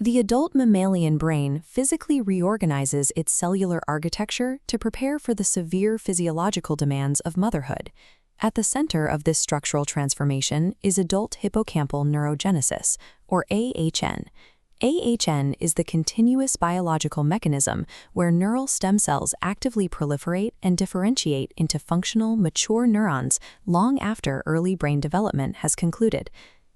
The adult mammalian brain physically reorganizes its cellular architecture to prepare for the severe physiological demands of motherhood. At the center of this structural transformation is adult hippocampal neurogenesis, or AHN. AHN is the continuous biological mechanism where neural stem cells actively proliferate and differentiate into functional, mature neurons long after early brain development has concluded.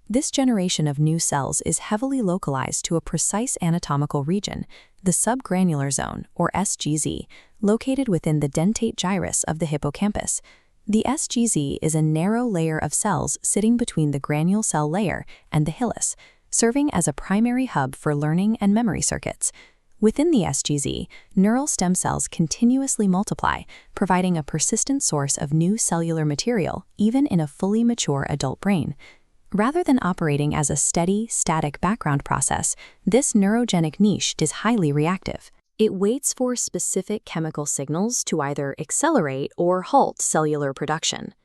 This generation of new cells is heavily localized to a precise anatomical region, the subgranular zone, or SGZ, located within the dentate gyrus of the hippocampus. The SGZ is a narrow layer of cells sitting between the granule cell layer and the hilus, serving as a primary hub for learning and memory circuits. Within the SGZ, neural stem cells continuously multiply, providing a persistent source of new cellular material even in a fully mature adult brain. Rather than operating as a steady, static background process, this neurogenic niche is highly reactive. It waits for specific chemical signals to either accelerate or halt cellular production.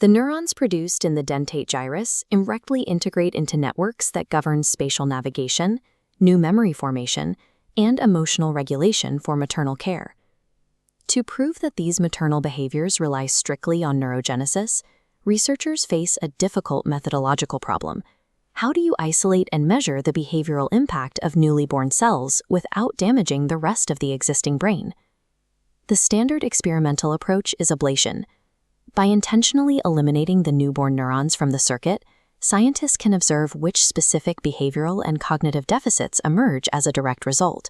The neurons produced in the dentate gyrus directly integrate into networks that govern spatial navigation, new memory formation, and emotional regulation for maternal care. To prove that these maternal behaviors rely strictly on neurogenesis, researchers face a difficult methodological problem. How do you isolate and measure the behavioral impact of newly born cells without damaging the rest of the existing brain? The standard experimental approach is ablation. By intentionally eliminating the newborn neurons from the circuit, scientists can observe which specific behavioral and cognitive deficits emerge as a direct result.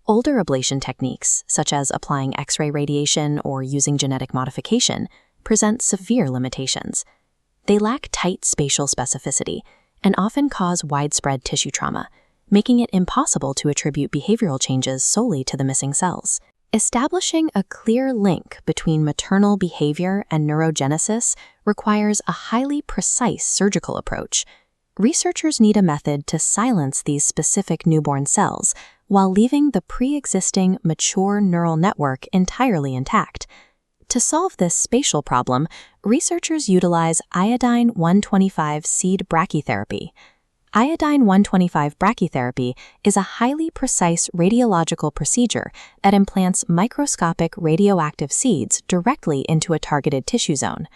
Older ablation techniques, such as applying X-ray radiation or using genetic modification, present severe limitations. They lack tight spatial specificity and often cause widespread tissue trauma, making it impossible to attribute behavioral changes solely to the missing cells. Establishing a clear link between maternal behavior and neurogenesis requires a highly precise surgical approach. Researchers need a method to silence these specific newborn cells while leaving the pre-existing mature neural network entirely intact. To solve this spatial problem, researchers utilize iodine-125 seed brachytherapy. Iodine-125 brachytherapy is a highly precise radiological procedure that implants microscopic radioactive seeds directly into a targeted tissue zone.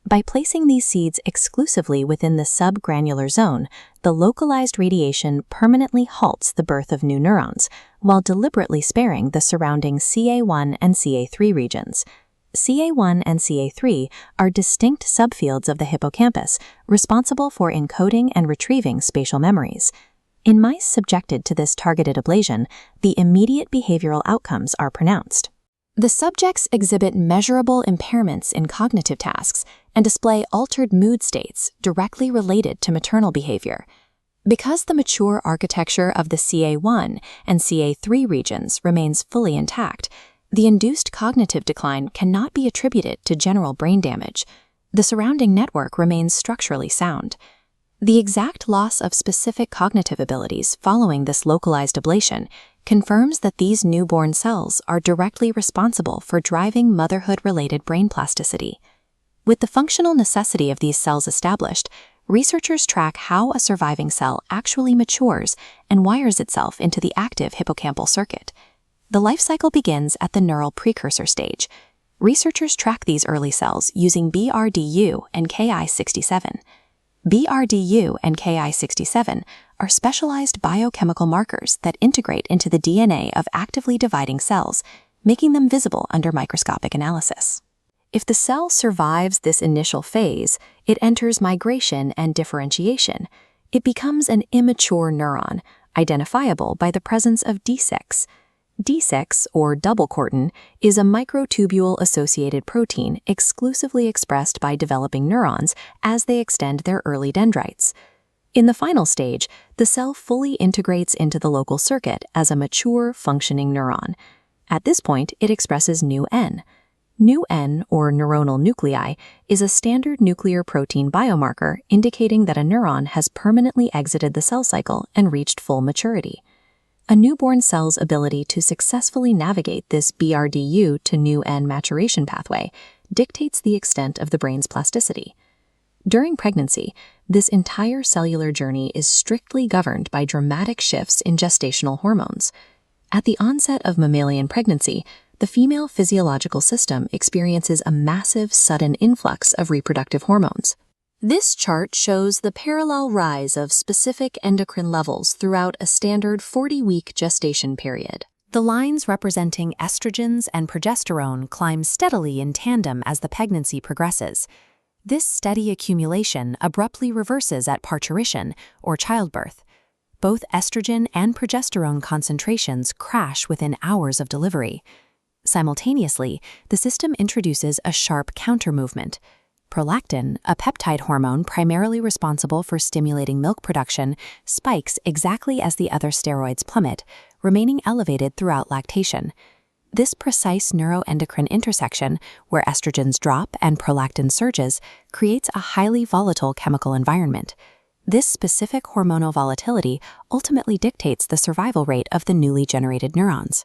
By placing these seeds exclusively within the subgranular zone, the localized radiation permanently halts the birth of new neurons, while deliberately sparing the surrounding CA1 and CA3 regions. CA1 and CA3 are distinct subfields of the hippocampus, responsible for encoding and retrieving spatial memories. In mice subjected to this targeted ablation, the immediate behavioral outcomes are pronounced. The subjects exhibit measurable impairments in cognitive tasks and display altered mood states directly related to maternal behavior. Because the mature architecture of the CA1 and CA3 regions remains fully intact, the induced cognitive decline cannot be attributed to general brain damage. The surrounding network remains structurally sound. The exact loss of specific cognitive abilities following this localized ablation confirms that these newborn cells are directly responsible for driving motherhood-related brain plasticity. With the functional necessity of these cells established, researchers track how a surviving cell actually matures and wires itself into the active hippocampal circuit. The life cycle begins at the neural precursor stage. Researchers track these early cells using BRDU and Ki67. BRDU and Ki67 are specialized biochemical markers that integrate into the DNA of actively dividing cells, making them visible under microscopic analysis. If the cell survives this initial phase, it enters migration and differentiation. It becomes an immature neuron, identifiable by the presence of D6. D6, or double cortin, is a microtubule-associated protein exclusively expressed by developing neurons as they extend their early dendrites. In the final stage, the cell fully integrates into the local circuit as a mature, functioning neuron. At this point, it expresses nu-N. Nu-N, or neuronal nuclei, is a standard nuclear protein biomarker indicating that a neuron has permanently exited the cell cycle and reached full maturity. A newborn cell's ability to successfully navigate this BRDU to nu-N maturation pathway dictates the extent of the brain's plasticity. During pregnancy, this entire cellular journey is strictly governed by dramatic shifts in gestational hormones. At the onset of mammalian pregnancy, the female physiological system experiences a massive sudden influx of reproductive hormones. This chart shows the parallel rise of specific endocrine levels throughout a standard 40-week gestation period. The lines representing estrogens and progesterone climb steadily in tandem as the pregnancy progresses. This steady accumulation abruptly reverses at parturition, or childbirth. Both estrogen and progesterone concentrations crash within hours of delivery. Simultaneously, the system introduces a sharp counter-movement. Prolactin, a peptide hormone primarily responsible for stimulating milk production, spikes exactly as the other steroids plummet, remaining elevated throughout lactation. This precise neuroendocrine intersection, where estrogens drop and prolactin surges, creates a highly volatile chemical environment. This specific hormonal volatility ultimately dictates the survival rate of the newly generated neurons.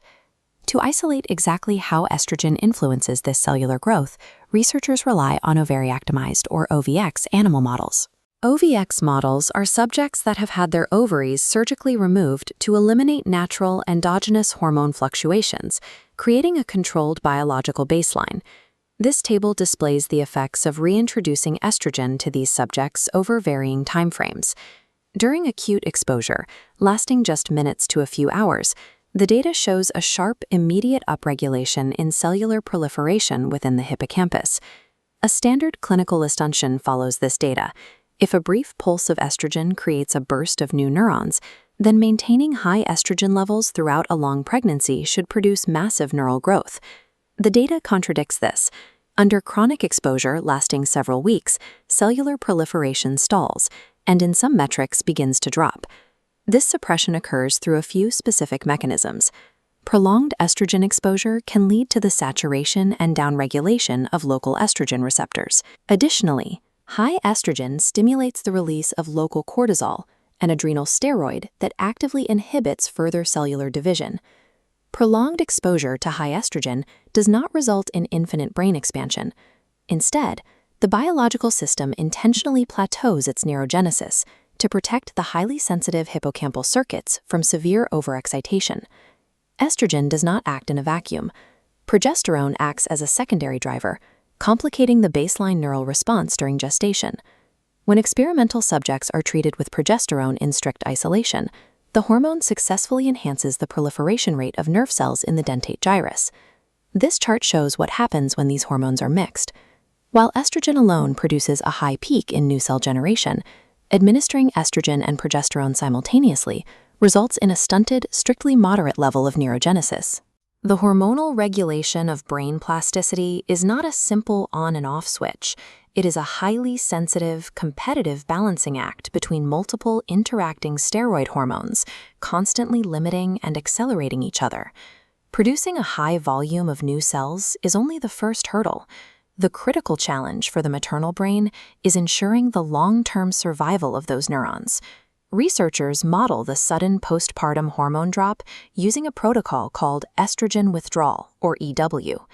To isolate exactly how estrogen influences this cellular growth, researchers rely on ovariectomized, or OVX, animal models. OVX models are subjects that have had their ovaries surgically removed to eliminate natural endogenous hormone fluctuations, creating a controlled biological baseline. This table displays the effects of reintroducing estrogen to these subjects over varying timeframes. During acute exposure, lasting just minutes to a few hours, the data shows a sharp, immediate upregulation in cellular proliferation within the hippocampus. A standard clinical estuntion follows this data. If a brief pulse of estrogen creates a burst of new neurons, then maintaining high estrogen levels throughout a long pregnancy should produce massive neural growth. The data contradicts this. Under chronic exposure lasting several weeks, cellular proliferation stalls, and in some metrics begins to drop. This suppression occurs through a few specific mechanisms. Prolonged estrogen exposure can lead to the saturation and downregulation of local estrogen receptors. Additionally, high estrogen stimulates the release of local cortisol, an adrenal steroid that actively inhibits further cellular division. Prolonged exposure to high estrogen does not result in infinite brain expansion. Instead, the biological system intentionally plateaus its neurogenesis to protect the highly sensitive hippocampal circuits from severe overexcitation. Estrogen does not act in a vacuum. Progesterone acts as a secondary driver, complicating the baseline neural response during gestation. When experimental subjects are treated with progesterone in strict isolation, the hormone successfully enhances the proliferation rate of nerve cells in the dentate gyrus. This chart shows what happens when these hormones are mixed. While estrogen alone produces a high peak in new cell generation, administering estrogen and progesterone simultaneously results in a stunted, strictly moderate level of neurogenesis. The hormonal regulation of brain plasticity is not a simple on and off switch. It is a highly sensitive, competitive balancing act between multiple interacting steroid hormones, constantly limiting and accelerating each other. Producing a high volume of new cells is only the first hurdle. The critical challenge for the maternal brain is ensuring the long-term survival of those neurons. Researchers model the sudden postpartum hormone drop using a protocol called estrogen withdrawal, or EW.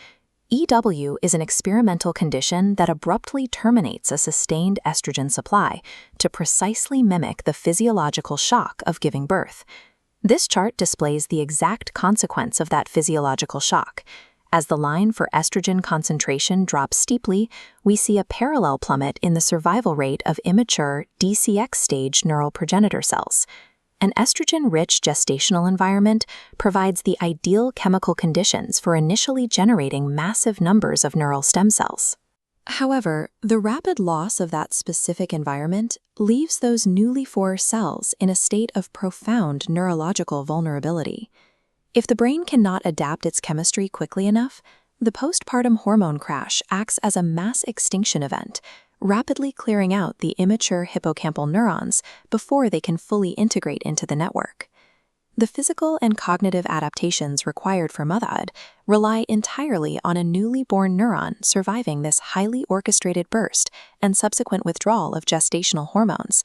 EW is an experimental condition that abruptly terminates a sustained estrogen supply to precisely mimic the physiological shock of giving birth. This chart displays the exact consequence of that physiological shock. As the line for estrogen concentration drops steeply, we see a parallel plummet in the survival rate of immature DCX-stage neural progenitor cells. An estrogen-rich gestational environment provides the ideal chemical conditions for initially generating massive numbers of neural stem cells. However, the rapid loss of that specific environment leaves those newly formed cells in a state of profound neurological vulnerability. If the brain cannot adapt its chemistry quickly enough, the postpartum hormone crash acts as a mass extinction event, rapidly clearing out the immature hippocampal neurons before they can fully integrate into the network. The physical and cognitive adaptations required for motherhood rely entirely on a newly born neuron surviving this highly orchestrated burst and subsequent withdrawal of gestational hormones.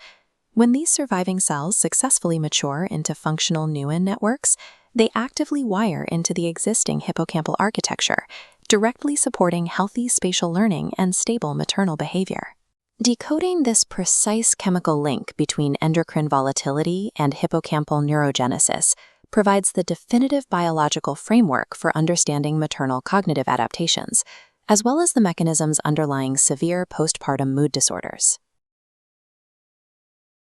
When these surviving cells successfully mature into functional neuron networks, they actively wire into the existing hippocampal architecture, directly supporting healthy spatial learning and stable maternal behavior. Decoding this precise chemical link between endocrine volatility and hippocampal neurogenesis provides the definitive biological framework for understanding maternal cognitive adaptations, as well as the mechanisms underlying severe postpartum mood disorders.